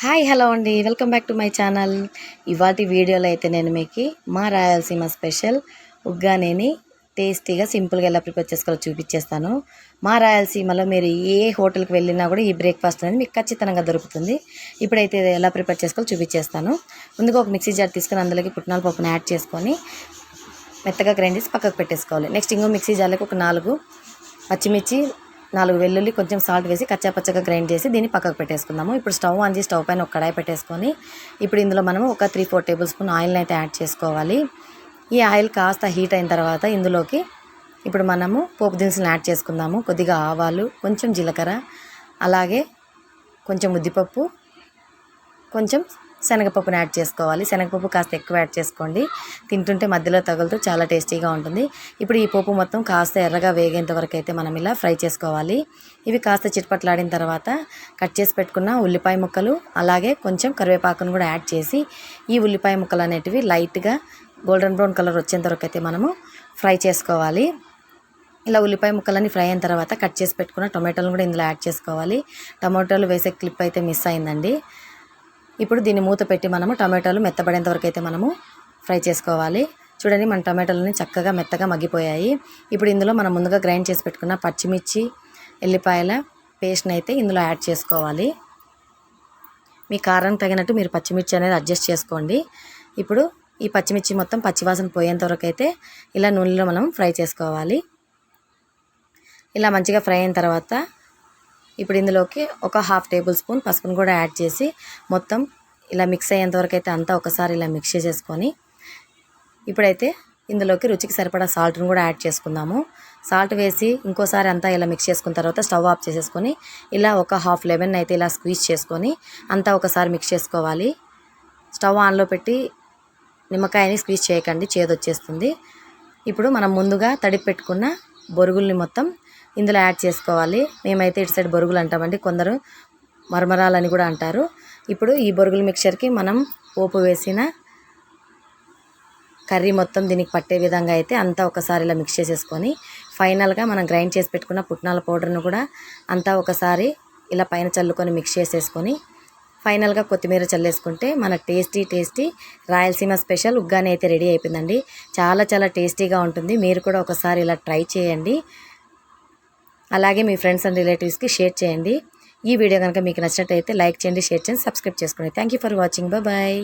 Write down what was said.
Hi hello అండి, welcome back to my channel. ఇవాటి వీడియోలో అయితే నేను మీకు మా రాయలసీమ స్పెషల్ ఉగ్గానేని టేస్టీగా సింపుల్గా ఎలా ప్రిపేర్ చేసుకోవాలో చూపించేస్తాను. మా రాయలసీమలో మీరు ఏ హోటల్కి వెళ్ళినా కూడా ఈ బ్రేక్ఫాస్ట్ అనేది మీకు ఖచ్చితంగా దొరుకుతుంది. ఇప్పుడైతే ఎలా ప్రిపేర్ చేసుకోవాలో చూపించేస్తాను. ముందుగా ఒక మిక్సీ జార్ తీసుకొని అందులోకి పుట్నాల పప్పును యాడ్ చేసుకొని మెత్తగా గ్రైండ్ చేసి పక్కకు పెట్టేసుకోవాలి. నెక్స్ట్ ఇంకో మిక్సీ జార్లోకి ఒక 4 పచ్చిమిర్చి, 4 వెల్లుల్లి, కొంచెం సాల్ట్ వేసి కచ్చాపచ్చగా గ్రైండ్ చేసి దీన్ని పక్కకు పెట్టేసుకుందాము. ఇప్పుడు స్టవ్ ఆన్ చేసి స్టవ్ పైన ఒక కడాయి పెట్టేసుకొని ఇప్పుడు ఇందులో మనము ఒక 3-4 టేబుల్ స్పూన్ ఆయిల్ని అయితే యాడ్ చేసుకోవాలి. ఈ ఆయిల్ కాస్త హీట్ అయిన తర్వాత ఇందులోకి ఇప్పుడు మనము పోపు దినుసులను యాడ్ చేసుకుందాము. కొద్దిగా ఆవాలు, కొంచెం జీలకర్ర, అలాగే కొంచెం ఉద్దిపప్పు, కొంచెం శనగపప్పుని యాడ్ చేసుకోవాలి. శనగపప్పు కాస్త ఎక్కువ యాడ్ చేసుకోండి, తింటుంటే మధ్యలో తగులుతూ చాలా టేస్టీగా ఉంటుంది. ఇప్పుడు ఈ పోపు మొత్తం కాస్త ఎర్రగా వేగేంత వరకు అయితే మనం ఇలా ఫ్రై చేసుకోవాలి. ఇవి కాస్త చిట్పట్లాడిన తర్వాత కట్ చేసి పెట్టుకున్న ఉల్లిపాయ ముక్కలు, అలాగే కొంచెం కరివేపాకును కూడా యాడ్ చేసి ఈ ఉల్లిపాయ ముక్కలు అనేటివి లైట్గా గోల్డెన్ బ్రౌన్ కలర్ వచ్చేంత వరకు అయితే మనము ఫ్రై చేసుకోవాలి. ఇలా ఉల్లిపాయ ముక్కలన్నీ ఫ్రై అయిన తర్వాత కట్ చేసి పెట్టుకున్న టొమాటోలను కూడా ఇందులో యాడ్ చేసుకోవాలి. టమాటోలు వేసే క్లిప్ అయితే మిస్ అయిందండి. ఇప్పుడు దీన్ని మూత పెట్టి మనము టమాటాలు మెత్తబడేంత వరకు అయితే మనము ఫ్రై చేసుకోవాలి. చూడండి, మన టమాటాలని చక్కగా మెత్తగా మగ్గిపోయాయి. ఇప్పుడు ఇందులో మనం ముందుగా గ్రైండ్ చేసి పెట్టుకున్న పచ్చిమిర్చి, ఎల్లిపాయల పేస్ట్ని అయితే ఇందులో యాడ్ చేసుకోవాలి. మీ కారం తగినట్టు మీరు పచ్చిమిర్చి అనేది అడ్జస్ట్ చేసుకోండి. ఇప్పుడు ఈ పచ్చిమిర్చి మొత్తం పచ్చివాసన పోయేంత వరకు అయితే ఇలా నూనెలో మనం ఫ్రై చేసుకోవాలి. ఇలా మంచిగా ఫ్రై అయిన తర్వాత ఇప్పుడు ఇందులోకి ఒక 1/2 టేబుల్ స్పూన్ పసుపును కూడా యాడ్ చేసి మొత్తం ఇలా మిక్స్ అయ్యేంత వరకు అయితే అంతా ఒకసారి ఇలా మిక్స్ చేసేసుకొని ఇప్పుడైతే ఇందులోకి రుచికి సరిపడా సాల్ట్ను కూడా యాడ్ చేసుకుందాము. సాల్ట్ వేసి ఇంకోసారి అంతా ఇలా మిక్స్ చేసుకున్న తర్వాత స్టవ్ ఆఫ్ చేసేసుకొని ఇలా ఒక హాఫ్ లెమన్ అయితే ఇలా స్క్వీజ్ చేసుకొని అంతా ఒకసారి మిక్స్ చేసుకోవాలి. స్టవ్ ఆన్లో పెట్టి నిమ్మకాయని స్క్వీజ్ చేయకండి, చేదొచ్చేస్తుంది. ఇప్పుడు మనం ముందుగా తడిపి పెట్టుకున్న బొరుగుల్ని మొత్తం ఇందులో యాడ్ చేసుకోవాలి. మేమైతే ఇటు సైడ్ బొరుగులు అంటామండి, కొందరు మరమరాలని కూడా అంటారు. ఇప్పుడు ఈ బొరుగుల మిక్చర్కి మనం పోపు వేసిన కర్రీ మొత్తం దీనికి పట్టే విధంగా అయితే అంతా ఒకసారి ఇలా మిక్స్ చేసేసుకొని ఫైనల్గా మనం గ్రైండ్ చేసి పెట్టుకున్న పుట్నాల పౌడర్ను కూడా అంతా ఒకసారి ఇలా పైన చల్లుకొని మిక్స్ చేసేసుకొని ఫైనల్గా కొత్తిమీర చల్లేసుకుంటే మన టేస్టీ రాయలసీమ స్పెషల్ ఉగ్గాని అయితే రెడీ అయిపోయిందండి. చాలా టేస్టీగా ఉంటుంది. మీరు కూడా ఒకసారి ఇలా ట్రై చేయండి. అలాగే మీ ఫ్రెండ్స్ అండ్ రిలేటివ్స్కి షేర్ చేయండి. ఈ వీడియో కనుక మీకు నచ్చినట్టయితే లైక్ చేయండి, షేర్ చేయండి, సబ్స్క్రైబ్ చేసుకోండి. Thank you for watching. Bye.